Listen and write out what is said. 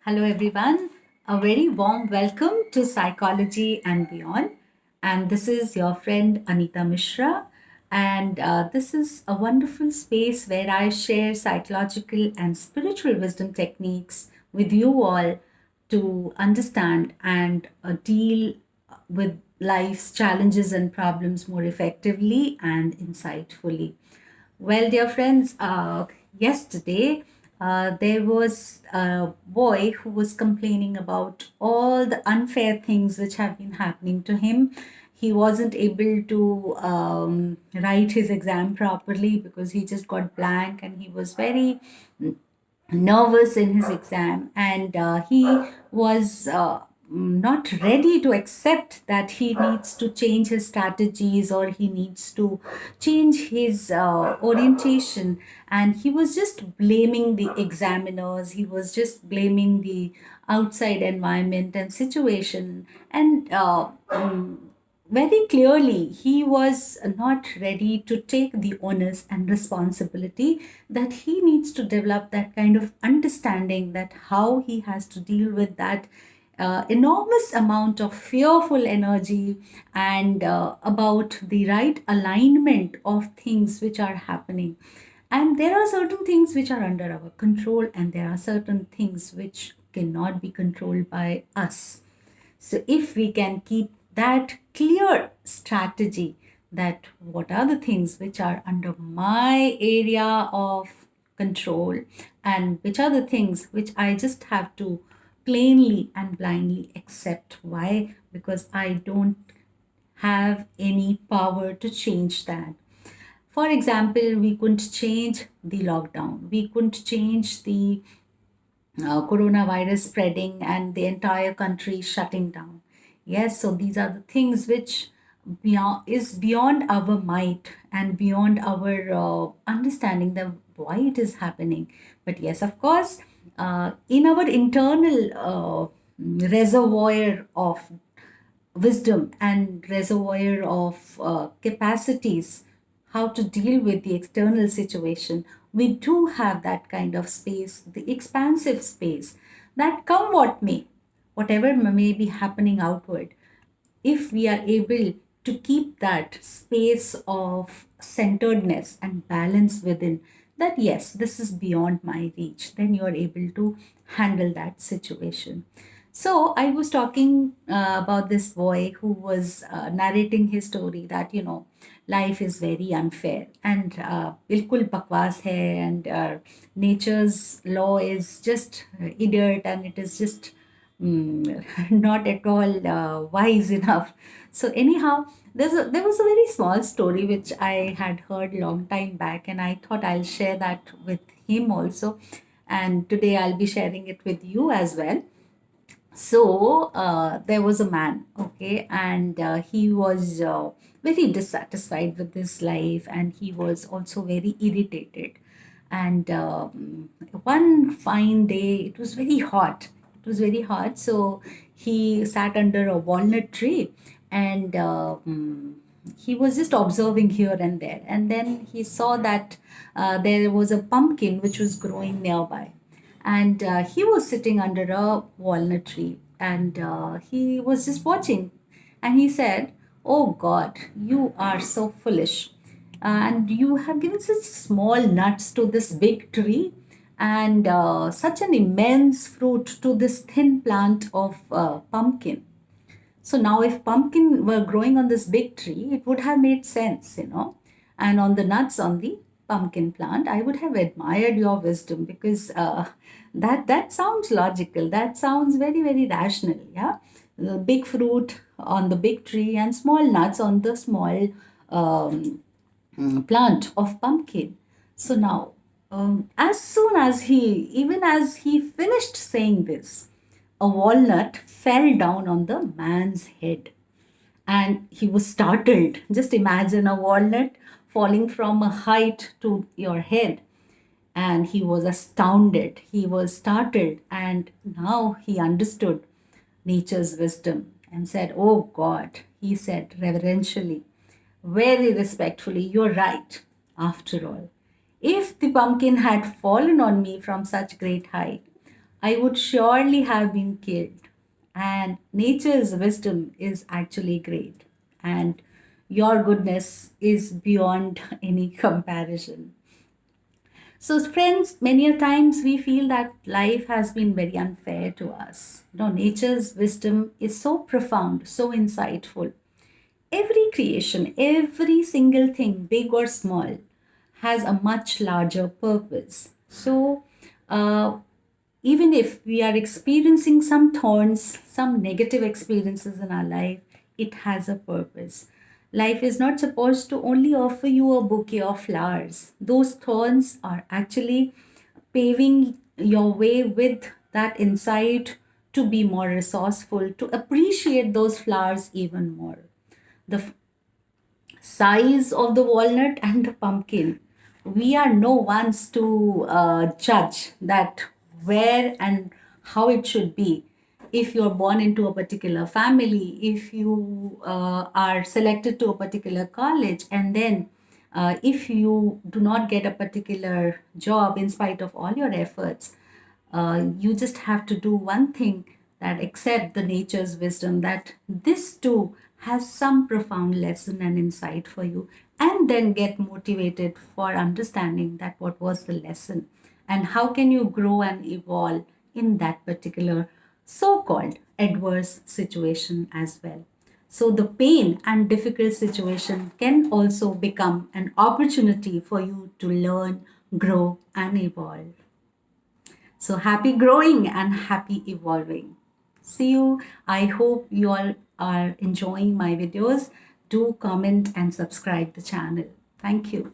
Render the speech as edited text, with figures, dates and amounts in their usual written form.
Hello, everyone. A very warm welcome to Psychology and Beyond. And this is your friend Anita Mishra. And this is a wonderful space where I share psychological and spiritual wisdom techniques with you all to understand and deal with life's challenges and problems more effectively and insightfully. Well, dear friends, yesterday there was a boy who was complaining about all the unfair things which have been happening to him. He wasn't able to write his exam properly because he just got blank and he was very nervous in his exam, and he was not ready to accept that he needs to change his strategies or he needs to change his orientation. And he was just blaming the examiners, he was just blaming the outside environment and situation. And very clearly he was not ready to take the onus and responsibility that he needs to develop that kind of understanding that how he has to deal with that enormous amount of fearful energy and about the right alignment of things which are happening. And there are certain things which are under our control, and there are certain things which cannot be controlled by us. So, if we can keep that clear strategy, that what are the things which are under my area of control and which are the things which I just have to plainly and blindly accept. Why? Because I don't have any power to change that. For example, we couldn't change the lockdown, we couldn't change the coronavirus spreading and the entire country shutting down. Yes, so these are the things which is beyond our might and beyond our understanding that why it is happening. But yes, of course, in our internal reservoir of wisdom and reservoir of capacities how to deal with the external situation, we do have that kind of space, the expansive space, that come what may, whatever may be happening outward, if we are able to keep that space of centeredness and balance within, that yes, this is beyond my reach, then you are able to handle that situation. So I was talking about this boy who was narrating his story that, life is very unfair and bilkul bakwas hai, and nature's law is just idiot, and it is just not at all wise enough. So anyhow, there was a very small story which I had heard long time back, and I thought I'll share that with him also. And today I'll be sharing it with you as well. So there was a man, okay, and he was very dissatisfied with his life, and he was also very irritated. And one fine day, it was very hot. It was very hot, so he sat under a walnut tree, and he was just observing here and there. And then he saw that there was a pumpkin which was growing nearby, and he was sitting under a walnut tree, and he was just watching, and he said, "Oh God, you are so foolish, and you have given such small nuts to this big tree, and such an immense fruit to this thin plant of pumpkin. So now, if pumpkin were growing on this big tree, it would have made sense, and on the nuts on the pumpkin plant, I would have admired your wisdom, because that sounds logical. That sounds very, very rational. Yeah, the big fruit on the big tree and small nuts on the small um, plant of pumpkin. So now, as soon as even as he finished saying this, a walnut fell down on the man's head, and he was startled. Just imagine a walnut falling from a height to your head. And he was astounded, he was startled, and now he understood nature's wisdom and said, "Oh God," he said reverentially, very respectfully, "you're right. After all, if the pumpkin had fallen on me from such great height, I would surely have been killed. And nature's wisdom is actually great. And your goodness is beyond any comparison. So, friends, many a times we feel that life has been very unfair to us. No, nature's wisdom is so profound, so insightful. Every creation, every single thing, big or small, has a much larger purpose. So, uh, even if we are experiencing some thorns, some negative experiences in our life, it has a purpose. Life is not supposed to only offer you a bouquet of flowers. Those thorns are actually paving your way with that insight to be more resourceful, to appreciate those flowers even more. The size of the walnut and the pumpkin, we are no ones to judge that where and how it should be. If you're born into a particular family, if you are selected to a particular college, and then if you do not get a particular job in spite of all your efforts, you just have to do one thing, that accept the nature's wisdom, that this too has some profound lesson and insight for you, and then get motivated for understanding that what was the lesson and how can you grow and evolve in that particular so-called adverse situation as well. So the pain and difficult situation can also become an opportunity for you to learn, grow, and evolve. So happy growing and happy evolving. See you. I hope you all are enjoying my videos. Do comment and subscribe the channel. Thank you.